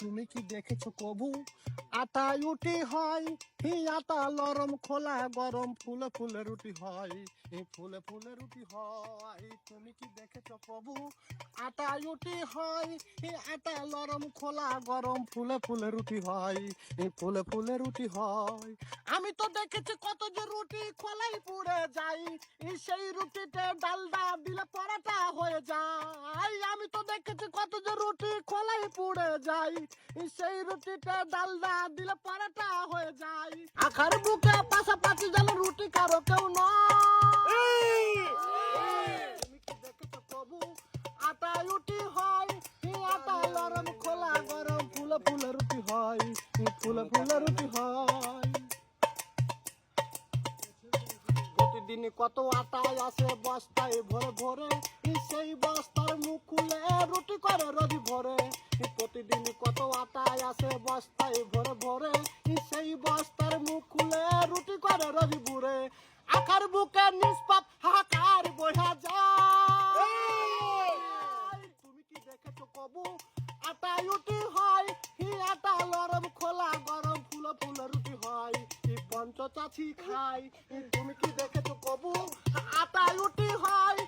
তুমি কি দেখেছো কবু আটা রুটি হয়, আটা নরম খোলা গরম, ফুলে ফুলে রুটি হয়, ফুলে ফুলে রুটি হয়। তুমি কি দেখেছো কবু আটা রুটি হয়, আটা নরম খোলা গরম, ফুলে ফুলে রুটি হয়, ফুলে ফুলে রুটি হয়। আমি তো দেখেছি কত যে রুটি খোলাই পুড়ে যাই, সেই রুটিতে ডালডা দিলে পরাটা হয়ে যায়। আমি তো দেখেছি কত যে রুটি খোলাই পুড়ে যাই, সেই রুটিতে ডালডা দিলে পরাটা হয়ে যায়। আখার বুকে পাশাপাশি যেন রুটি কারো কেউ নয়। তুমি কি দেখেছো প্রভু আটা রুটি হয়, আটা নরম খোলা গরম, ফুলে ফুলে রুটি হয়, ফুলে ফুলে রুটি হয়। প্রতিদিন কত আটা আসে বস্তায় ভরে ভরে, সেই বস্তার মুখ খুলে রুটি করে রোজ ভরে। প্রতিদিন কত আটা আসে বস্তায় ভরে ভরে, সেই বস্তার মুখ খুলে রুটি করে রোজ ভরে। আখার বুকে নিষ্পাপ হাহাকার বোঝা যায়। তুমি কি দেখেছো কবু আটা রুটি হয়, আটা নরম খোলা গরম, ফুলে ফুলে রুটি হয়, পঞ্চচাচি খাই। তুমি কি দেখেছো কবু আটা রুটি হয়,